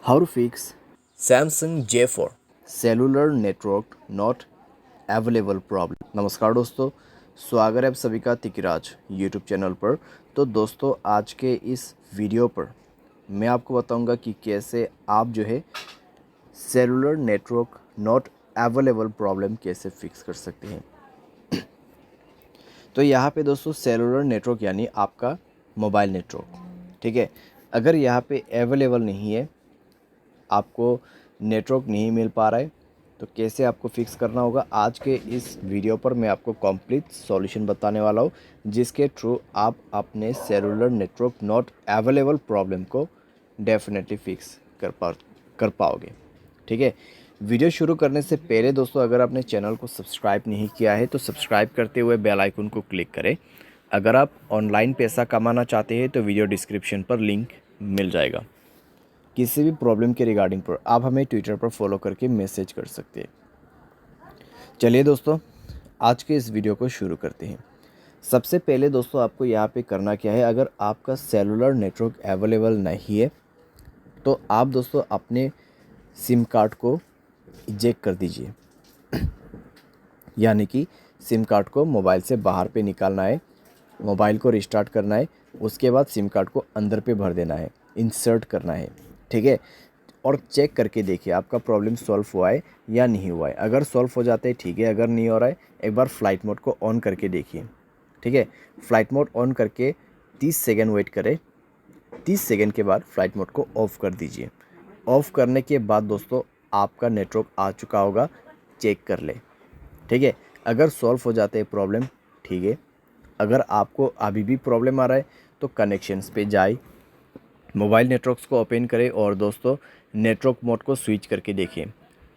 How to fix Samsung J4। Cellular network not available problem. नमस्कार दोस्तों, स्वागत है आप सभी का तिकिराज यूट्यूब चैनल पर। तो दोस्तों, आज के इस वीडियो पर मैं आपको बताऊंगा कि कैसे आप जो है cellular network not available problem कैसे फिक्स कर सकते हैं। तो यहाँ पे दोस्तों सेलुलर नेटवर्क यानी आपका मोबाइल नेटवर्क, ठीक है। अगर यहाँ पे अवेलेबल नहीं है, आपको नेटवर्क नहीं मिल पा रहा है, तो कैसे आपको फिक्स करना होगा, आज के इस वीडियो पर मैं आपको कंप्लीट सॉल्यूशन बताने वाला हूँ, जिसके थ्रू आप अपने cellular network not available problem को डेफिनेटली फिक्स कर पाओगे, ठीक है। वीडियो शुरू करने से पहले दोस्तों, अगर आपने चैनल को सब्सक्राइब नहीं किया है तो सब्सक्राइब करते हुए बेल आइकन को क्लिक करें। अगर आप ऑनलाइन पैसा कमाना चाहते हैं तो वीडियो डिस्क्रिप्शन पर लिंक मिल जाएगा। किसी भी प्रॉब्लम के रिगार्डिंग पर आप हमें ट्विटर पर फॉलो करके मैसेज कर सकते हैं। चलिए दोस्तों, आज के इस वीडियो को शुरू करते हैं। सबसे पहले दोस्तों, आपको यहाँ पे करना क्या है, अगर आपका सेलुलर नेटवर्क अवेलेबल नहीं है तो आप दोस्तों अपने सिम कार्ड को इजेक्ट कर दीजिए। यानी कि सिम कार्ड को मोबाइल से बाहर पे निकालना है, मोबाइल को रिस्टार्ट करना है, उसके बाद सिम कार्ड को अंदर पे भर देना है, इंसर्ट करना है, ठीक है। और चेक करके देखिए आपका प्रॉब्लम सॉल्व हुआ है या नहीं हुआ है। अगर सॉल्व हो जाता है ठीक है, अगर नहीं हो रहा है एक बार फ्लाइट मोड को ऑन करके देखिए, ठीक है। फ्लाइट मोड ऑन करके 30 सेकेंड वेट करें। 30 सेकेंड के बाद फ्लाइट मोड को ऑफ़ कर दीजिए। ऑफ़ करने के बाद दोस्तों आपका नेटवर्क आ चुका होगा, चेक कर ले, ठीक है। अगर सॉल्व हो जाते हैं प्रॉब्लम, ठीक है। अगर आपको अभी भी प्रॉब्लम आ रहा है तो कनेक्शंस पे जाए, मोबाइल नेटवर्क्स को ओपन करें और दोस्तों नेटवर्क मोड को स्विच करके देखें,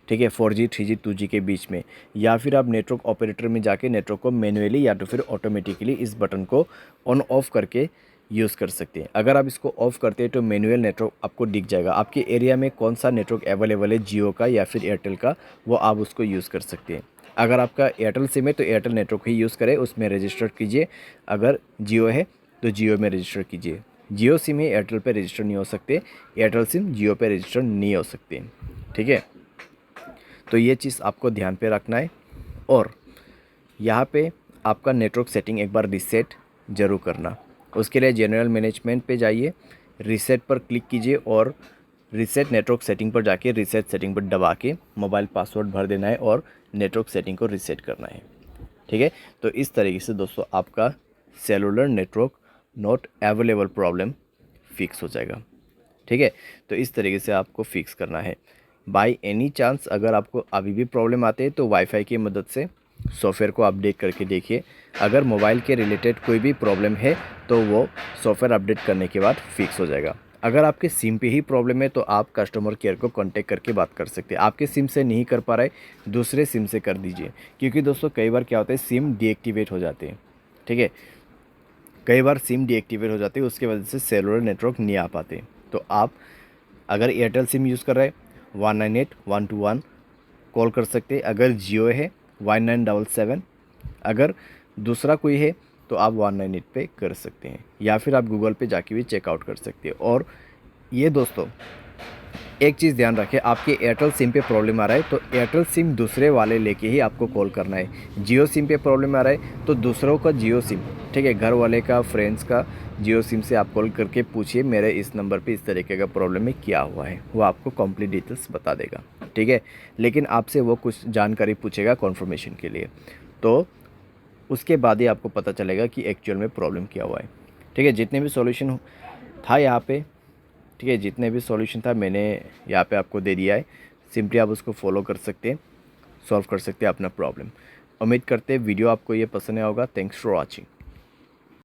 ठीक है, 4G 3G 2G के बीच में। या फिर आप नेटवर्क ऑपरेटर में जाके नेटवर्क को मैन्युअली या तो फिर ऑटोमेटिकली इस बटन को ऑन ऑफ करके यूज़ कर सकते हैं। अगर आप इसको ऑफ़ करते हैं तो मैनुअल नेटवर्क आपको दिख जाएगा, आपके एरिया में कौन सा नेटवर्क अवेलेबल है, जियो का या फिर एयरटेल का, वो आप उसको यूज़ कर सकते हैं। अगर आपका एयरटेल सिम है तो एयरटेल नेटवर्क ही यूज़ करें, उसमें रजिस्टर कीजिए। अगर जियो है तो जियो में रजिस्टर कीजिए। जियो सिम है, एयरटेल पे रजिस्टर नहीं हो सकते, एयरटेल सिम जियो पे रजिस्टर नहीं हो सकते, ठीक है। तो ये चीज़ आपको ध्यान पे रखना है। और यहाँ पे आपका नेटवर्क सेटिंग एक बार रीसेट ज़रूर करना। उसके लिए जनरल मैनेजमेंट पे जाइए, रीसेट पर क्लिक कीजिए और रीसेट नेटवर्क सेटिंग पर जाके रीसेट सेटिंग पर दबा के मोबाइल पासवर्ड भर देना है और नेटवर्क सेटिंग को रीसेट करना है, ठीक है। तो इस तरीके से दोस्तों आपका cellular network not available problem fix हो जाएगा, ठीक है। तो इस तरीके से आपको फिक्स करना है। बाय एनी चांस अगर आपको अभी भी प्रॉब्लम आते हैं तो वाईफाई की मदद से सॉफ्टवेयर को अपडेट करके देखिए। अगर मोबाइल के रिलेटेड कोई भी प्रॉब्लम है तो वो सॉफ्टवेयर अपडेट करने के बाद फिक्स हो जाएगा। अगर आपके सिम पे ही प्रॉब्लम है तो आप कस्टमर केयर को कांटेक्ट करके बात कर सकते हैं। आपके सिम से नहीं कर पा रहे, दूसरे सिम से कर दीजिए, क्योंकि दोस्तों कई बार क्या होता है, सिम डीएक्टिवेट हो जाते हैं, ठीक है। कई बार सिम डीएक्टिवेट हो जाती है, उसकी वजह से सेलुलर नेटवर्क नहीं आ पाते। तो आप अगर एयरटेल सिम यूज़ कर रहे हैं 198-121 कॉल कर सकते हैं। अगर जियो है 1977, अगर दूसरा कोई है तो आप 198 पे कर सकते हैं, या फिर आप गूगल पे जाके भी चेकआउट कर सकते हैं। और ये दोस्तों एक चीज़ ध्यान रखें, आपके एयरटेल सिम पे प्रॉब्लम आ रहा है तो एयरटेल सिम दूसरे वाले लेके ही आपको कॉल करना है। जियो सिम पे प्रॉब्लम आ रहा है तो दूसरों का जियो सिम, ठीक है, घर वाले का, फ्रेंड्स का जियो सिम से आप कॉल करके पूछिए मेरे इस नंबर पे इस तरीके का प्रॉब्लम है, क्या हुआ है, वो आपको कंप्लीट डिटेल्स बता देगा, ठीक है। लेकिन आपसे वो कुछ जानकारी पूछेगा कन्फर्मेशन के लिए, तो उसके बाद ही आपको पता चलेगा कि एक्चुअल में प्रॉब्लम क्या हुआ है, ठीक है। जितने भी सॉल्यूशन था यहाँ पे, ठीक है, जितने भी सॉल्यूशन था मैंने यहाँ पे आपको दे दिया है। सिंपली आप उसको फॉलो कर सकते हैं, सॉल्व कर सकते हैं अपना प्रॉब्लम। उम्मीद करते हैं वीडियो आपको ये पसंद आया होगा। Thanks for watching.